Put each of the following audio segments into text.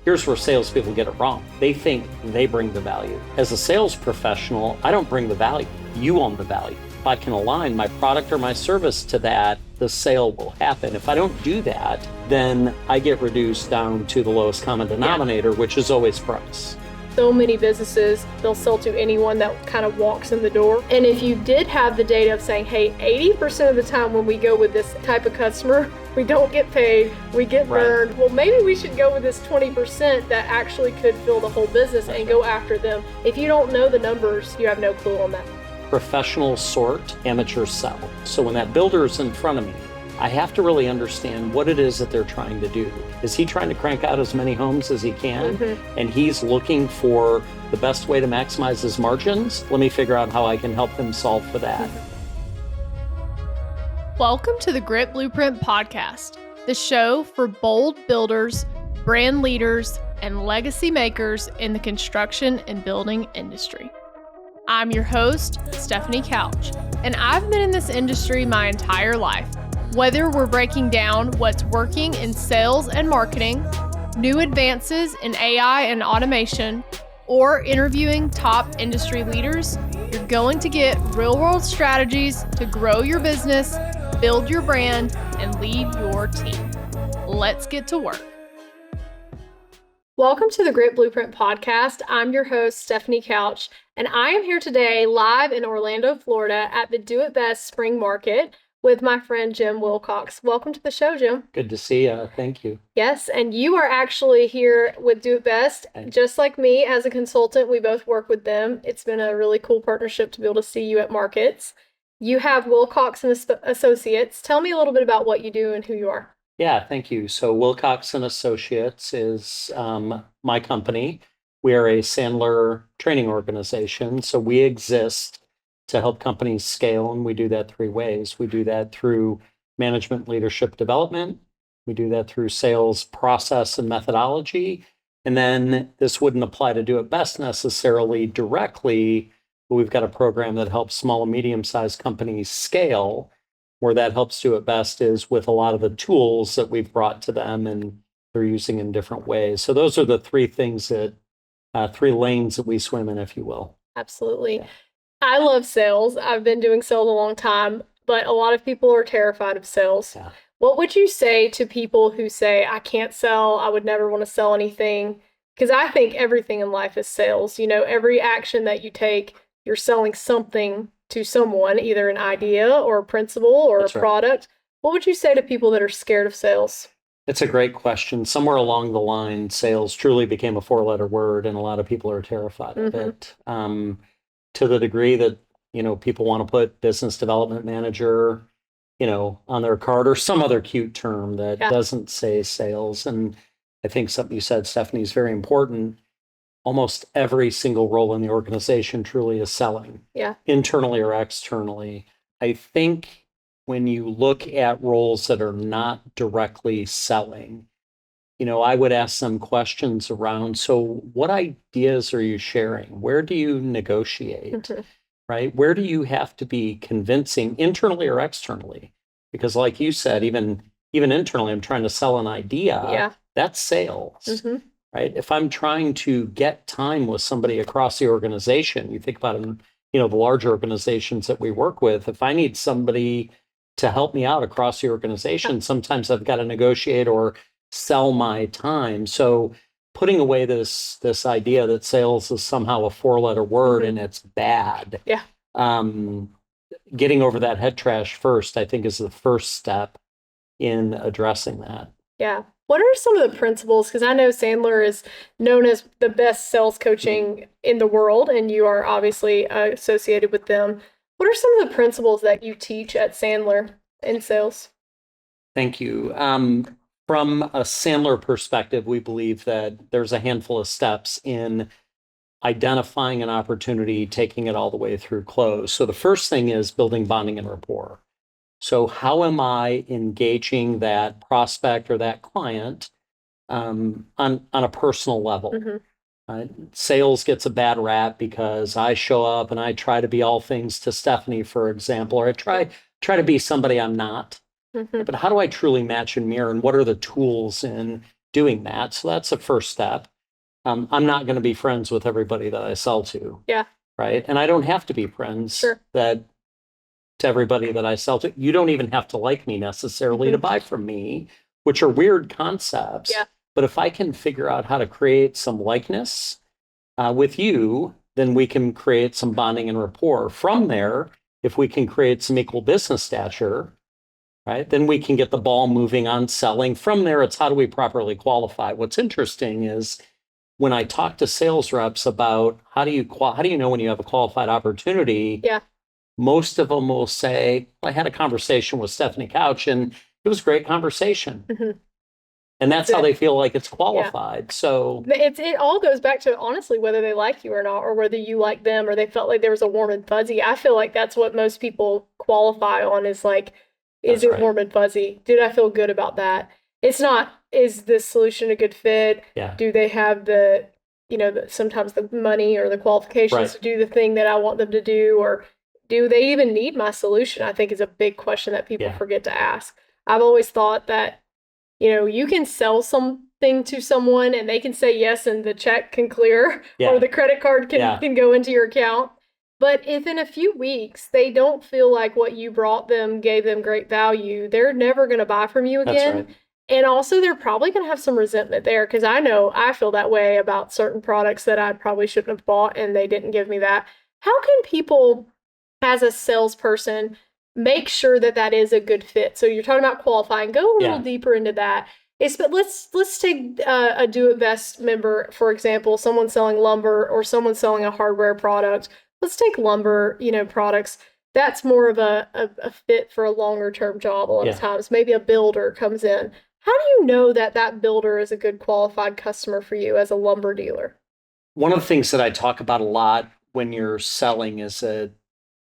Here's where salespeople get it wrong. They think they bring the value. As a sales professional, I don't bring the value. You own the value. If I can align my product or my service to that, the sale will happen. If I don't do that, then I get reduced down to the lowest common denominator, which is always price. So many businesses, they'll sell to anyone that kind of walks in the door. And if you did have the data of saying, hey, 80% of the time when we go with this type of customer, we don't get paid, we get burned. Well, maybe we should go with this 20% that actually could fill the whole business and go after them. If you don't know the numbers, you have no clue on that. Professionals sort, amateurs sell. So when that builder is in front of me, I have to really understand what it is that they're trying to do. Is he trying to crank out as many homes as he can? And he's looking for the best way to maximize his margins? Let me figure out how I can help them solve for that. Welcome to the Grit Blueprint Podcast, the show for bold builders, brand leaders, and legacy makers in the construction and building industry. I'm your host, Stefanie Couch, and I've been in this industry my entire life. Whether we're breaking down what's working in sales and marketing, new advances in AI and automation, or interviewing top industry leaders, you're going to get real-world strategies to grow your business, build your brand, and lead your team. Let's get to work. Welcome to the Grit Blueprint Podcast. I'm your host, Stefanie Couch, and I am here today live in Orlando, Florida at the Do It Best Spring Market with my friend Jim Wilcox. Welcome to the show, Jim. Good to see you. Thank you. Yes, and you are actually here with Do It Best. Just like me, as a consultant, we both work with them. It's been a really cool partnership to be able to see you at markets. You have Wilcox and Associates. Tell me a little bit about what you do and who you are. Yeah, thank you. So Wilcox and Associates is my company. We are a Sandler training organization. So we exist to help companies scale, and we do that three ways. We do that through management leadership development. We do that through sales process and methodology. And then this wouldn't apply to Do It Best necessarily directly, but we've got a program that helps small and medium-sized companies scale. Where that helps Do It Best is with a lot of the tools that we've brought to them and they're using in different ways. So those are the three things that, three lanes that we swim in, if you will. Absolutely. Yeah. I love sales. I've been doing sales a long time, but a lot of people are terrified of sales. Yeah. What would you say to people who say, I can't sell, I would never want to sell anything? Because I think everything in life is sales. You know, every action that you take, you're selling something to someone, either an idea or a principle or a product. What would you say to people that are scared of sales? It's a great question. Somewhere along the line, sales truly became a four-letter word, and a lot of people are terrified of it. To the degree that, you know, people want to put business development manager, you know, on their card or some other cute term that doesn't say sales. And I think something you said, Stephanie, is very important. Almost every single role in the organization truly is selling, internally or externally. I think when you look at roles that are not directly selling, you know, I would ask them questions around, so what ideas are you sharing? Where do you negotiate, right? Where do you have to be convincing internally or externally? Because like you said, even internally, I'm trying to sell an idea. That's sales, right? If I'm trying to get time with somebody across the organization, you think about them, you know, the larger organizations that we work with, if I need somebody to help me out across the organization, sometimes I've got to negotiate or sell my time. So putting away this idea that sales is somehow a four-letter word and it's bad. Getting over that head trash first, I think, is the first step in addressing that. Yeah. What are some of the principles? Because I know Sandler is known as the best sales coaching in the world, and you are obviously associated with them. What are some of the principles that you teach at Sandler in sales? Thank you. From a Sandler perspective, we believe that there's a handful of steps in identifying an opportunity, taking it all the way through close. So the first thing is building bonding and rapport. So how am I engaging that prospect or that client on a personal level? Sales gets a bad rap because I show up and I try to be all things to Stefanie, for example, or I try to be somebody I'm not. But how do I truly match and mirror, and what are the tools in doing that. So that's a first step. I'm not going to be friends with everybody that I sell to. Yeah. Right. And I don't have to be friends Sure. to everybody that I sell to. You don't even have to like me necessarily to buy from me, which are weird concepts. Yeah. But if I can figure out how to create some likeness with you, then we can create some bonding and rapport. From there, if we can create some equal business stature, right, then we can get the ball moving on selling. From there, it's how do we properly qualify? What's interesting is when I talk to sales reps about how do you know when you have a qualified opportunity? Yeah. Most of them will say, I had a conversation with Stefanie Couch and it was a great conversation. And that's how they feel like it's qualified. So it all goes back to honestly whether they like you or not, or whether you like them, or they felt like there was a warm and fuzzy. I feel like that's what most people qualify on is like, is it warm and fuzzy? Did I feel good about that? It's not, is this solution a good fit? Yeah. Do they have the, sometimes the money or the qualifications to do the thing that I want them to do? Or do they even need my solution? I think is a big question that people forget to ask. I've always thought that, you can sell something to someone and they can say yes and the check can clear or the credit card can go into your account. But if in a few weeks they don't feel like what you brought them gave them great value, they're never going to buy from you again. That's right. And also they're probably going to have some resentment there, because I know I feel that way about certain products that I probably shouldn't have bought and they didn't give me that. How can people, as a salesperson, make sure that that is a good fit? So you're talking about qualifying. Go a little deeper into that. But let's take a Do It Best member, for example, someone selling lumber or someone selling a hardware product. Let's take lumber, products. That's more of a fit for a longer term job a lot of times. Maybe a builder comes in. How do you know that builder is a good qualified customer for you as a lumber dealer? One of the things that I talk about a lot when you're selling is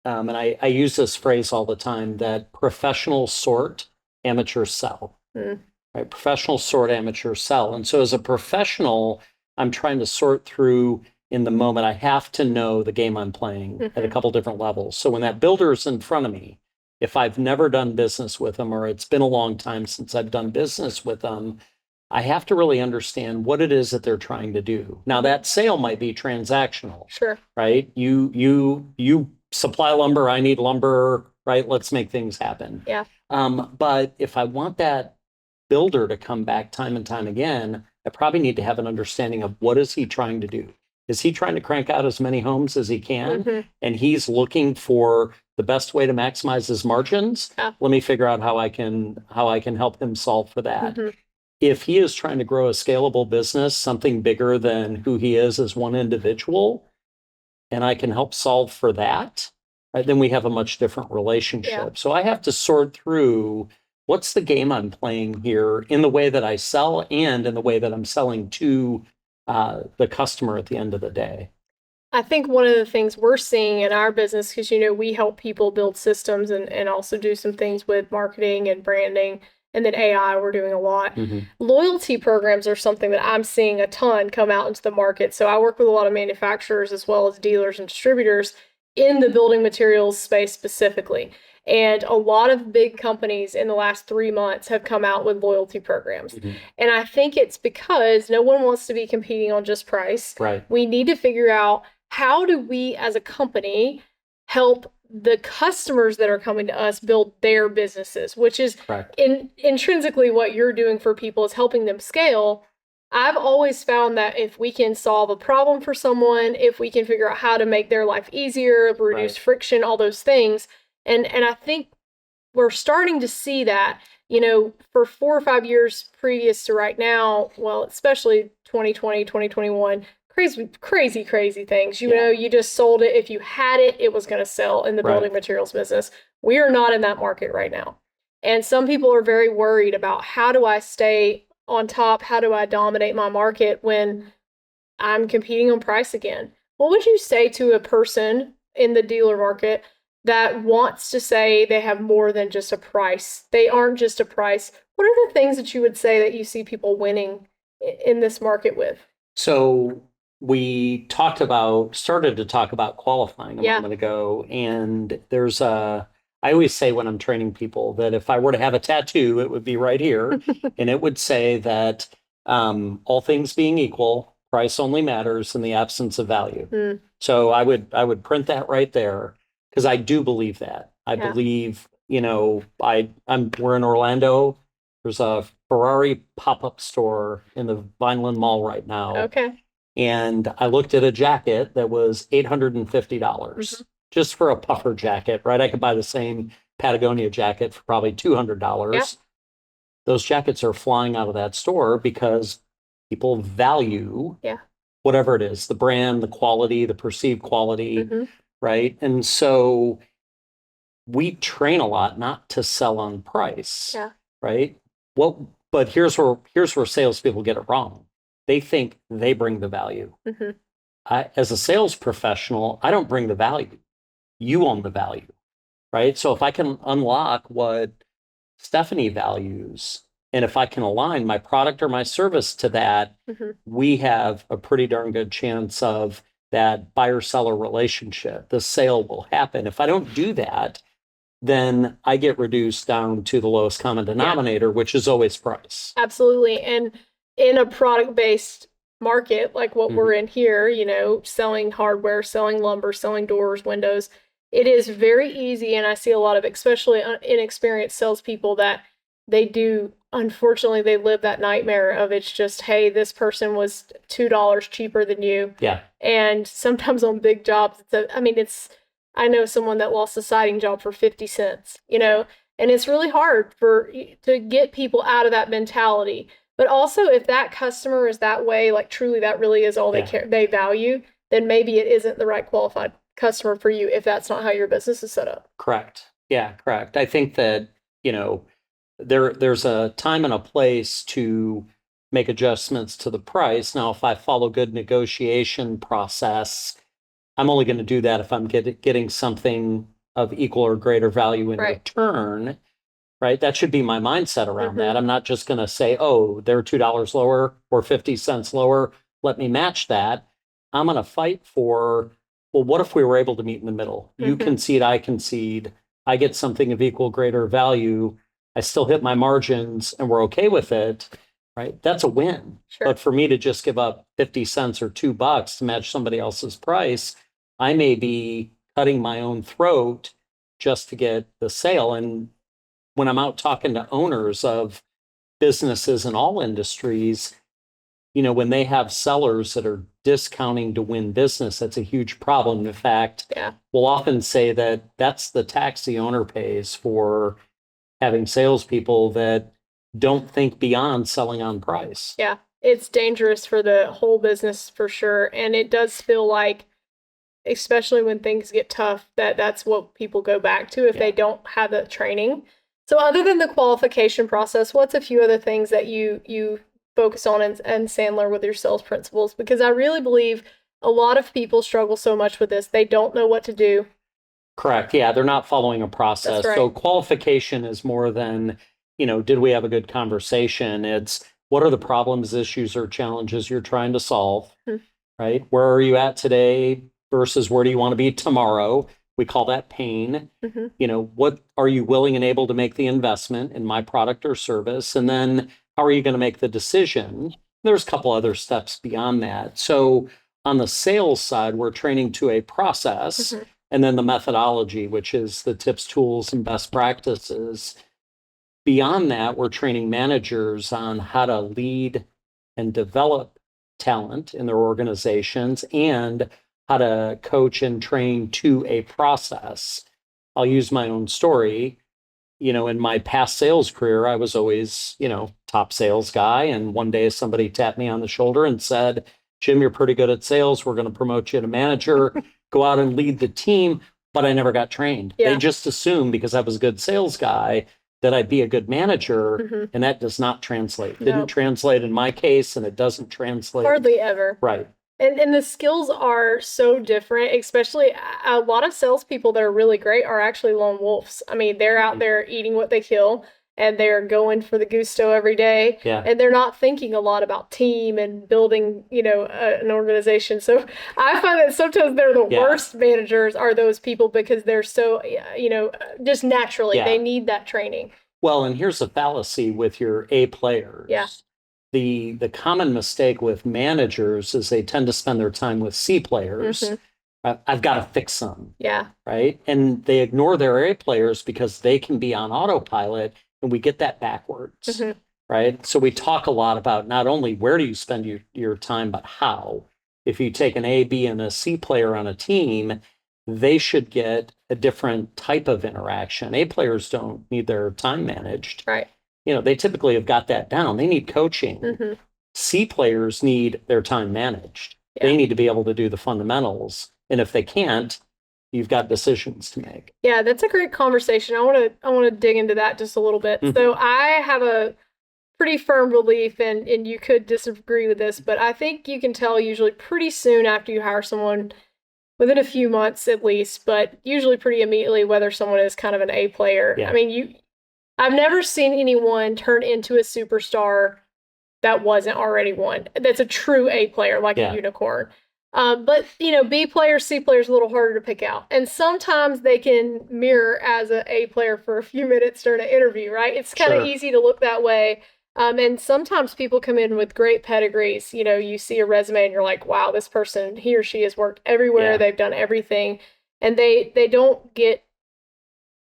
and I use this phrase all the time, that professional sort, amateur sell. Right? Professional sort, amateur sell. And so as a professional, I'm trying to sort through in the moment. I have to know the game I'm playing at a couple different levels. So when that builder is in front of me, if I've never done business with them or it's been a long time since I've done business with them, I have to really understand what it is that they're trying to do. Now that sale might be transactional. Sure. Right? You supply lumber, I need lumber, right? Let's make things happen. Yeah. But if I want that builder to come back time and time again, I probably need to have an understanding of what is he trying to do. Is he trying to crank out as many homes as he can? And he's looking for the best way to maximize his margins? Let me figure out how I can help him solve for that. If he is trying to grow a scalable business, something bigger than who he is as one individual, and I can help solve for that, right, then we have a much different relationship. So I have to sort through what's the game I'm playing here in the way that I sell and in the way that I'm selling to the customer at the end of the day. I think one of the things we're seeing in our business, because, we help people build systems and also do some things with marketing and branding. And then AI, we're doing a lot. Loyalty programs are something that I'm seeing a ton come out into the market. So I work with a lot of manufacturers as well as dealers and distributors in the building materials space specifically. And a lot of big companies in the last 3 months have come out with loyalty programs. And I think it's because no one wants to be competing on just price. Right. We need to figure out, how do we as a company help the customers that are coming to us build their businesses, which is intrinsically what you're doing for people, is helping them scale. I've always found that if we can solve a problem for someone, if we can figure out how to make their life easier, reduce friction, all those things. And I think we're starting to see that, for 4 or 5 years previous to right now, well, especially 2020, 2021, crazy things. You just sold it. If you had it, it was going to sell in the building materials business. We are not in that market right now. And some people are very worried about, how do I stay on top? How do I dominate my market when I'm competing on price again? What would you say to a person in the dealer market that wants to say they have more than just a price? They aren't just a price. What are the things that you would say that you see people winning in this market with? So we started to talk about qualifying a moment ago. And I always say when I'm training people that if I were to have a tattoo, it would be right here. And it would say that All things being equal, price only matters in the absence of value. Mm. So I would print that right there because I do believe that. I Yeah. believe, we're in Orlando. There's a Ferrari pop-up store in the Vineland Mall right now. Okay. And I looked at a jacket that was $850 just for a puffer jacket, right? I could buy the same Patagonia jacket for probably $200. Yep. Those jackets are flying out of that store because people value whatever it is, the brand, the quality, the perceived quality, right? And so we train a lot not to sell on price, right? But here's where salespeople get it wrong. They think they bring the value. As a sales professional, I don't bring the value. You own the value, right? So if I can unlock what Stefanie values, and if I can align my product or my service to that, we have a pretty darn good chance of that buyer-seller relationship. The sale will happen. If I don't do that, then I get reduced down to the lowest common denominator, which is always price. Absolutely. And in a product-based market like what we're in here, selling hardware, selling lumber, selling doors, windows, it is very easy. And I see a lot of, especially inexperienced salespeople, that unfortunately, they live that nightmare of it's just, hey, this person was $2 cheaper than you. Yeah. And sometimes on big jobs, I know someone that lost a siding job for 50 cents, and it's really hard to get people out of that mentality. But also if that customer is that way, like truly that really is all they value, then maybe it isn't the right qualified customer for you if that's not how your business is set up. Correct. Yeah, correct. I think that, there's a time and a place to make adjustments to the price. Now, if I follow good negotiation process, I'm only going to do that if I'm getting something of equal or greater value in return, right? That should be my mindset around that. I'm not just going to say, oh, they're $2 lower or 50 cents lower. Let me match that. I'm going to fight for, well, what if we were able to meet in the middle? You concede, I concede. I get something of equal, greater value. I still hit my margins and we're okay with it, right? That's a win. Sure. But for me to just give up 50 cents or $2 to match somebody else's price, I may be cutting my own throat just to get the sale. And when I'm out talking to owners of businesses in all industries, when they have sellers that are discounting to win business, that's a huge problem. In fact, we'll often say that that's the tax the owner pays for having salespeople that don't think beyond selling on price. Yeah, it's dangerous for the whole business for sure. And it does feel like, especially when things get tough, that's what people go back to if they don't have the training. So other than the qualification process, what's a few other things that you focus on and Sandler with your sales principles? Because I really believe a lot of people struggle so much with this. They don't know what to do. Correct. Yeah, they're not following a process. That's right. So qualification is more than, did we have a good conversation? It's what are the problems, issues, or challenges you're trying to solve, right? Where are you at today versus where do you want to be tomorrow? We call that pain. What are you willing and able to make the investment in my product or service? And then how are you going to make the decision? There's a couple other steps beyond that. So on the sales side, we're training to a process. And then the methodology, which is the tips, tools, and best practices. Beyond that, we're training managers on how to lead and develop talent in their organizations and how to coach and train to a process. I'll use my own story. In my past sales career, I was always, top sales guy. And one day somebody tapped me on the shoulder and said, Jim, you're pretty good at sales. We're going to promote you to manager. Go out and lead the team, but I never got trained. They just assumed because I was a good sales guy that I'd be a good manager, and that does not translate. Didn't translate in my case, and it doesn't translate. Hardly ever. Right. And the skills are so different, especially a lot of salespeople that are really great are actually lone wolves. I mean, they're out there eating what they kill, and they're going for the gusto every day. Yeah. And they're not thinking a lot about team and building, an organization. So I find that sometimes they're the worst managers are those people because they're so, just naturally, they need that training. Well, and here's a fallacy with your A players. Yeah. the common mistake with managers is they tend to spend their time with C players. I've got to fix them. Yeah. Right. And they ignore their A players because they can be on autopilot, and we get that backwards. Right. So we talk a lot about not only where do you spend your time, but how. If you take an A, B, and a C player on a team, they should get a different type of interaction. A players don't need their time managed. Right. They typically have got that down. They need coaching. C players need their time managed. Yeah. They need to be able to do the fundamentals. And if they can't, you've got decisions to make. Yeah, that's a great conversation. I want to dig into that just a little bit. So I have a pretty firm belief, and you could disagree with this, but I think you can tell usually pretty soon after you hire someone, within a few months at least, but usually pretty immediately, whether someone is kind of an A player. Yeah. I mean, I've never seen anyone turn into a superstar that wasn't already one. That's a true A player, like a unicorn. But, B players, C players, a little harder to pick out. And sometimes they can mirror as an A player for a few minutes during an interview, right? It's kind of easy to look that way. And sometimes people come in with great pedigrees. You see a resume and you're like, wow, this person, he or she has worked everywhere. Yeah. They've done everything. And they don't get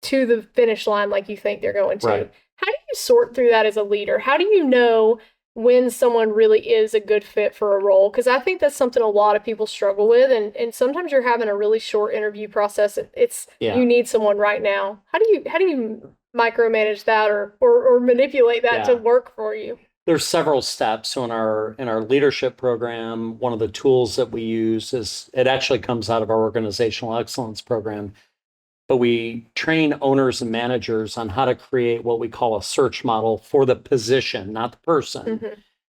to the finish line like you think they're going to. Right. How do you sort through that as a leader? How do you know when someone really is a good fit for a role? Because I think that's something a lot of people struggle with. And sometimes you're having a really short interview process. You need someone right now. How do you micromanage that or manipulate that to work for you? There's several steps. So in our leadership program, one of the tools that we use it actually comes out of our organizational excellence program. But we train owners and managers on how to create what we call a search model for the position, not the person,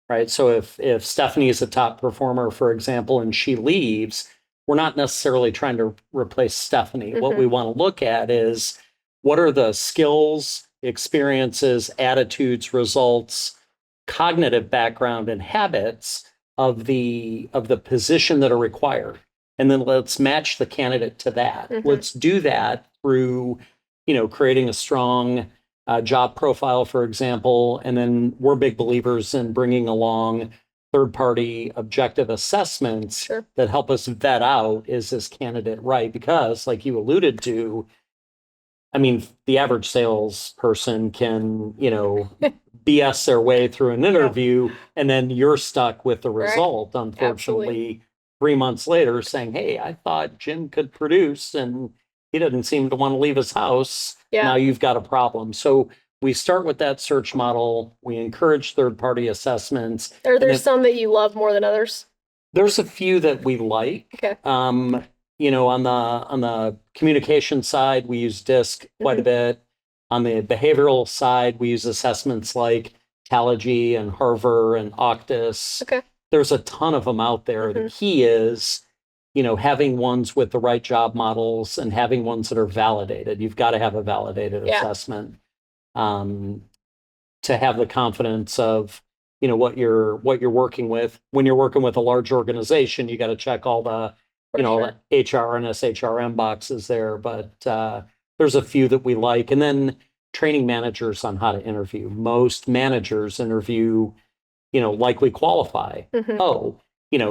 right? So if Stefanie is a top performer, for example, and she leaves, we're not necessarily trying to replace Stefanie. What we want to look at is what are the skills, experiences, attitudes, results, cognitive background, and habits of the position that are required. And then let's match the candidate to that. Let's do that through, creating a strong job profile, for example. And then we're big believers in bringing along third-party objective assessments that help us vet out, is this candidate right? Because like you alluded to, I mean, the average salesperson can, BS their way through an interview, and then you're stuck with the result, unfortunately. Absolutely. 3 months later saying, hey, I thought Jim could produce and he didn't seem to want to leave his house. Yeah. Now you've got a problem. So we start with that search model. We encourage third-party assessments. Are there some that you love more than others? There's a few that we like. Okay. On the communication side, we use DISC quite a bit. On the behavioral side, we use assessments like Talogy and Harvard and Octus. Okay. There's a ton of them out there. The key is, having ones with the right job models and having ones that are validated. You've got to have a validated assessment to have the confidence of, what you're working with. When you're working with a large organization, you got to check all the, HR and SHRM boxes there. But there's a few that we like. And then training managers on how to interview. Most managers interview likely qualify. Oh,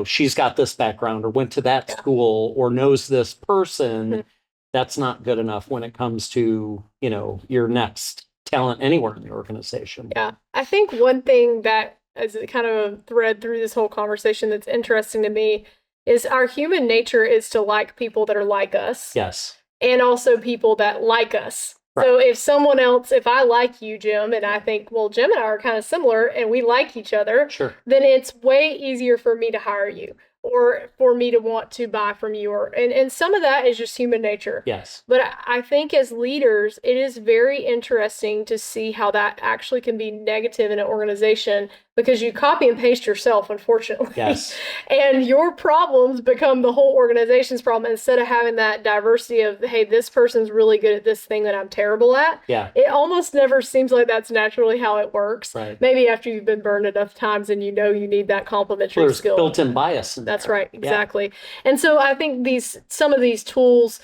she's got this background or went to that school or knows this person. That's not good enough when it comes to, your next talent anywhere in the organization. Yeah. I think one thing that is kind of a thread through this whole conversation that's interesting to me is our human nature is to like people that are like us. Yes. And also people that like us. Right. So if I like you, Jim, and I think, well, Jim and I are kind of similar and we like each other, then it's way easier for me to hire you or for me to want to buy from you. And some of that is just human nature. Yes. But I think as leaders, it is very interesting to see how that actually can be negative in an organization because you copy and paste yourself, unfortunately. Yes. And your problems become the whole organization's problem instead of having that diversity of, hey, this person's really good at this thing that I'm terrible at. Yeah. It almost never seems like that's naturally how it works. Right. Maybe after you've been burned enough times and you need that complementary skill. There's built-in bias in That's right. Exactly. Yeah. And so I think some of these tools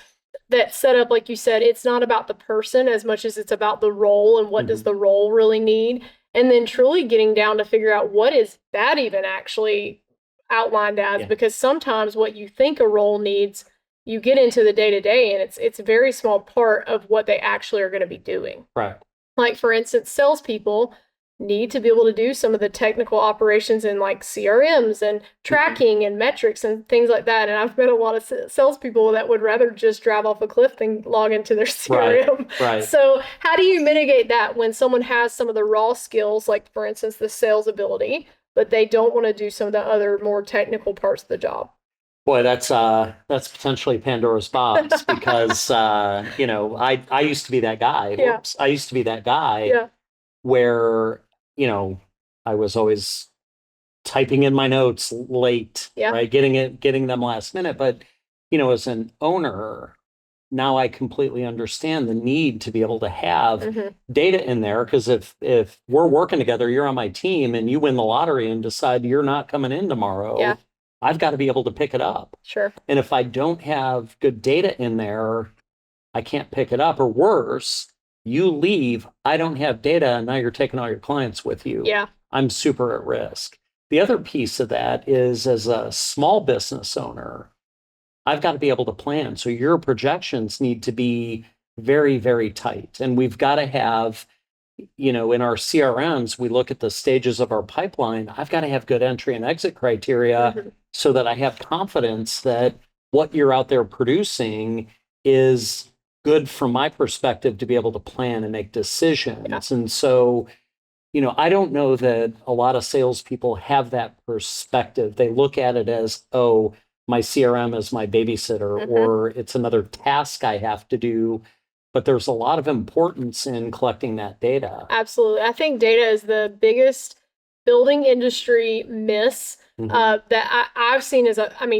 that set up, like you said, it's not about the person as much as it's about the role and what does the role really need. and then truly getting down to figure out what is that even actually outlined as, because sometimes what you think a role needs, you get into the day-to-day and it's a very small part of what they actually are going to be doing. Right. Like, for instance, salespeople need to be able to do some of the technical operations in like CRMs and tracking and metrics and things like that. And I've met a lot of salespeople that would rather just drive off a cliff than log into their CRM. Right. So how do you mitigate that when someone has some of the raw skills, like for instance, the sales ability, but they don't want to do some of the other more technical parts of the job? Boy, that's potentially Pandora's box because I used to be that guy. Yeah. I used to be that guy Yeah. where I was always typing in my notes late, right? Getting them last minute. But as an owner, now I completely understand the need to be able to have data in there, because if we're working together, you're on my team, and you win the lottery and decide you're not coming in tomorrow. I've got to be able to pick it up. Sure. And if I don't have good data in there, I can't pick it up. Or worse, you leave, I don't have data, and now you're taking all your clients with you. Yeah. I'm super at risk. The other piece of that is, as a small business owner, I've got to be able to plan. So your projections need to be very, very tight. And we've got to have, in our CRMs, we look at the stages of our pipeline. I've got to have good entry and exit criteria so that I have confidence that what you're out there producing is good from my perspective to be able to plan and make decisions. Yeah. And so, I don't know that a lot of salespeople have that perspective. They look at it as, oh, my CRM is my babysitter, or it's another task I have to do. But there's a lot of importance in collecting that data. Absolutely. I think data is the biggest building industry miss that I've seen.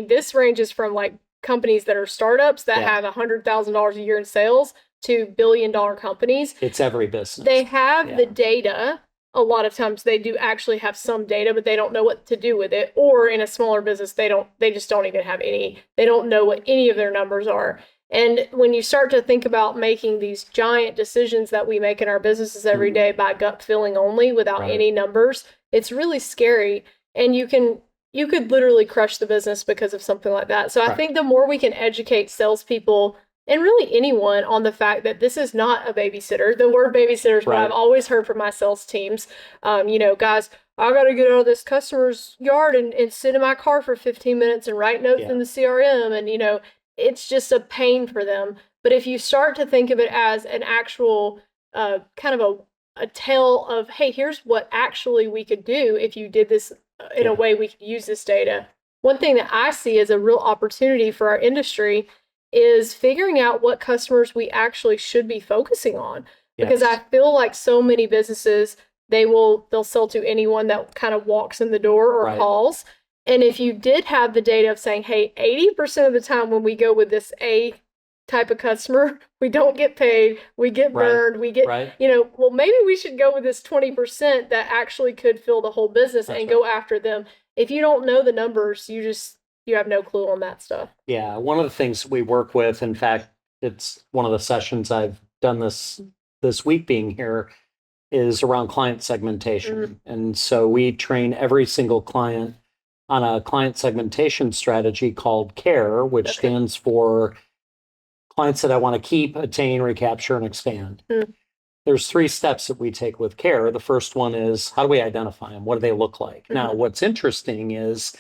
This ranges from like companies that are startups that have $100,000 a year in sales to billion-dollar companies. It's every business. They have the data. A lot of times they do actually have some data, but they don't know what to do with it. Or in a smaller business, they just don't even have any. They don't know what any of their numbers are. And when you start to think about making these giant decisions that we make in our businesses every day by gut feeling only, without any numbers, it's really scary. And you could literally crush the business because of something like that. So I think the more we can educate salespeople and really anyone on the fact that this is not a babysitter. The word babysitter is what I've always heard from my sales teams. Guys, I got to get out of this customer's yard and sit in my car for 15 minutes and write notes in the CRM. And, it's just a pain for them. But if you start to think of it as an actual kind of a tale of, hey, here's what actually we could do if you did this in a way we could use this data. One thing that I see as a real opportunity for our industry is figuring out what customers we actually should be focusing on. Because I feel like so many businesses, they'll sell to anyone that kind of walks in the door or calls. And if you did have the data of saying, hey, 80% of the time when we go with this A type of customer, we don't get paid, we get burned, we get, well, maybe we should go with this 20% that actually could fill the whole business and go after them. If you don't know the numbers, you have no clue on that stuff. Yeah. One of the things we work with, in fact, it's one of the sessions I've done this week being here, is around client segmentation. And so we train every single client on a client segmentation strategy called CARE, which stands for clients that I want to keep, attain, recapture, and expand. There's 3 steps that we take with CARE. The first one is, how do we identify them? What do they look like? Now, what's interesting is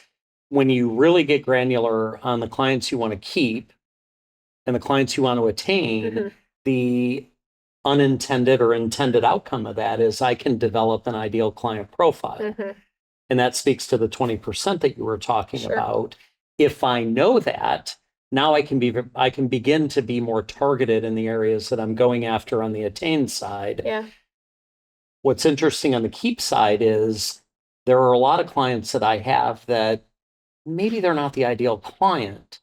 when you really get granular on the clients you want to keep and the clients you want to attain, the unintended or intended outcome of that is I can develop an ideal client profile. And that speaks to the 20% that you were talking about. If I know that, now I can begin to be more targeted in the areas that I'm going after on the attain side. What's interesting on the keep side is there are a lot of clients that I have that maybe they're not the ideal client,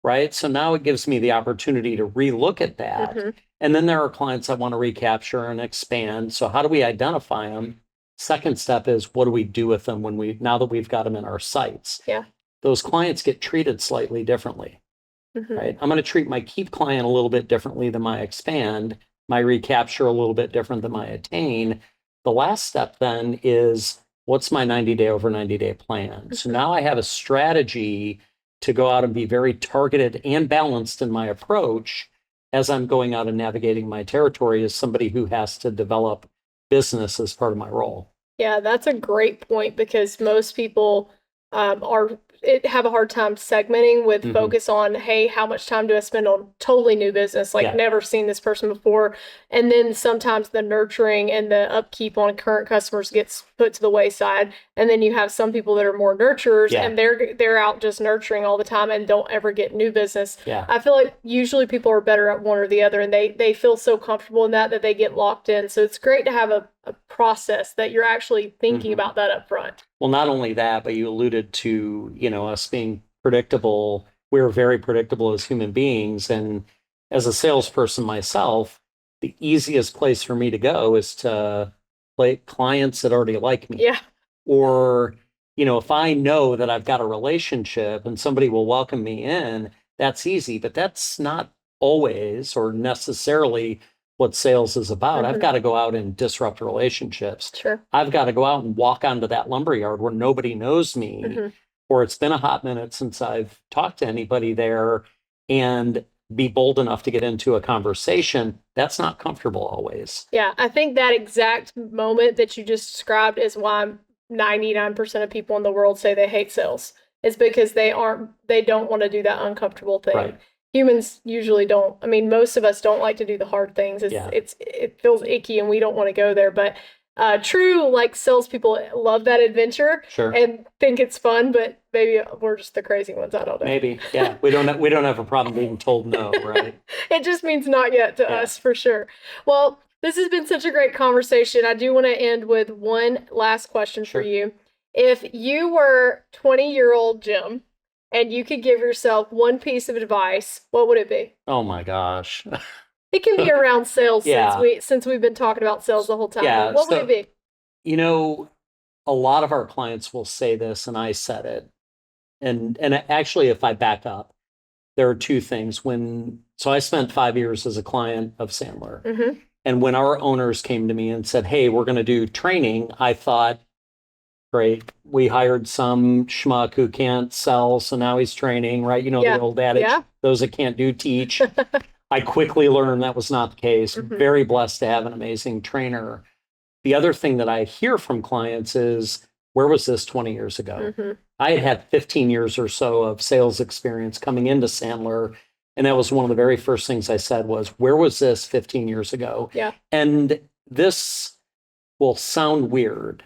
right? So now it gives me the opportunity to relook at that. And then there are clients I want to recapture and expand. So how do we identify them? Second step is, what do we do with them now that we've got them in our sights? Those clients get treated slightly differently, right? I'm going to treat my keep client a little bit differently than my expand, my recapture a little bit different than my attain. the last step then is, what's my 90-day over 90-day plan? So now I have a strategy to go out and be very targeted and balanced in my approach as I'm going out and navigating my territory as somebody who has to develop business as part of my role. Yeah, that's a great point, because most people have a hard time segmenting with focus on, hey, how much time do I spend on totally new business, like never seen this person before, and then sometimes the nurturing and the upkeep on current customers gets put to the wayside, and then you have some people that are more nurturers and they're out just nurturing all the time and don't ever get new business. I feel like usually people are better at one or the other, and they feel so comfortable in that they get locked in. So it's great to have a process that you're actually thinking about that up front. Well, not only that, but you alluded to, us being predictable. We're very predictable as human beings. And as a salesperson myself, the easiest place for me to go is to play clients that already like me. Yeah. Or, if I know that I've got a relationship and somebody will welcome me in, that's easy. But that's not always or necessarily what sales is about. I've got to go out and disrupt relationships. Sure. I've got to go out and walk onto that lumberyard where nobody knows me, or it's been a hot minute since I've talked to anybody there, and be bold enough to get into a conversation. That's not comfortable always. Yeah, I think that exact moment that you just described is why 99% of people in the world say they hate sales. It's because they don't want to do that uncomfortable thing. Right. Humans usually don't. I mean, most of us don't like to do the hard things. It feels icky and we don't want to go there. But true, like, salespeople love that adventure and think it's fun, but maybe we're just the crazy ones. I don't know. Maybe, yeah. We don't have a problem being told no, right? It just means not yet to us, for sure. Well, this has been such a great conversation. I do want to end with one last question for you. If you were 20-year-old Jim, and you could give yourself one piece of advice, what would it be? Oh my gosh. It can be around sales since we've been talking about sales the whole time. Yeah, what would it be? A lot of our clients will say this, and I said it. And actually, if I back up, there are two things. So I spent 5 years as a client of Sandler. And when our owners came to me and said, hey, we're going to do training, I thought, great. We hired some schmuck who can't sell, so now he's training, right? The old adage, those that can't do teach. I quickly learned that was not the case. Very blessed to have an amazing trainer. The other thing that I hear from clients is, where was this 20 years ago? I had 15 years or so of sales experience coming into Sandler, and that was one of the very first things I said was, where was this 15 years ago? Yeah. And this will sound weird.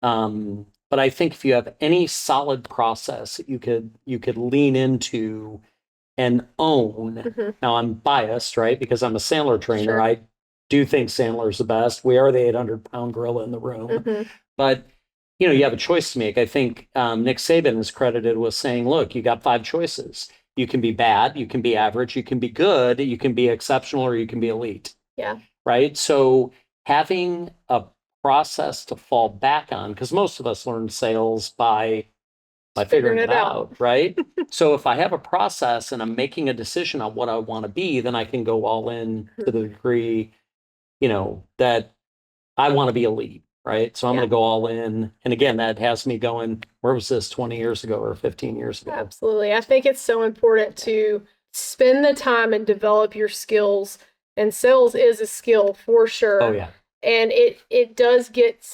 But I think if you have any solid process that you could lean into and own. Now I'm biased, right? Because I'm a Sandler trainer. I do think Sandler's the best. We are the 800-pound gorilla in the room. But you have a choice to make. I think Nick Saban is credited with saying, look, you got 5 choices. You can be bad, you can be average, you can be good, you can be exceptional, or you can be elite. Yeah. Right? So having a process to fall back on, because most of us learn sales by figuring it out, right? So if I have a process and I'm making a decision on what I want to be, then I can go all in to the degree, that I want to be elite, right? So I'm going to go all in. And again, that has me going, where was this 20 years ago or 15 years ago? Absolutely. I think it's so important to spend the time and develop your skills. And sales is a skill for sure. Oh, yeah. And it does get,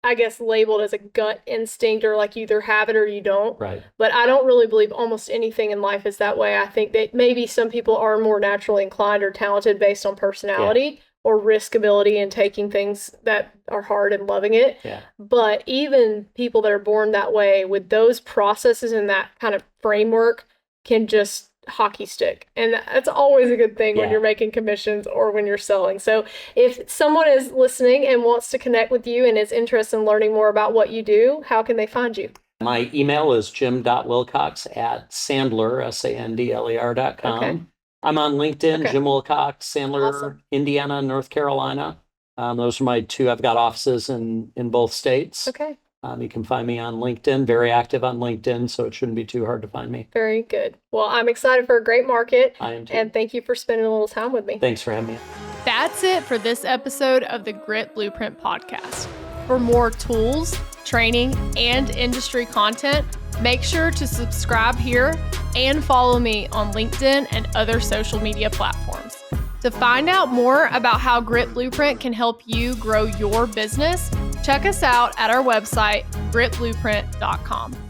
I guess, labeled as a gut instinct, or like you either have it or you don't. Right. But I don't really believe almost anything in life is that way. I think that maybe some people are more naturally inclined or talented based on personality or risk ability and taking things that are hard and loving it. Yeah. But even people that are born that way with those processes and that kind of framework can just hockey stick. And that's always a good thing when you're making commissions or when you're selling. So if someone is listening and wants to connect with you and is interested in learning more about what you do, how can they find you? My email is jim.wilcox@sandler, SANDLER.com. Okay. I'm on LinkedIn, Jim Wilcox, Sandler, Indiana, North Carolina. Those are my 2. I've got offices in both states. Okay. You can find me on LinkedIn, very active on LinkedIn, so it shouldn't be too hard to find me. Very good. Well, I'm excited for a great market. I am too. And thank you for spending a little time with me. Thanks for having me. That's it for this episode of the Grit Blueprint podcast. For more tools, training, and industry content, make sure to subscribe here and follow me on LinkedIn and other social media platforms. To find out more about how Grit Blueprint can help you grow your business, check us out at our website, gritblueprint.com.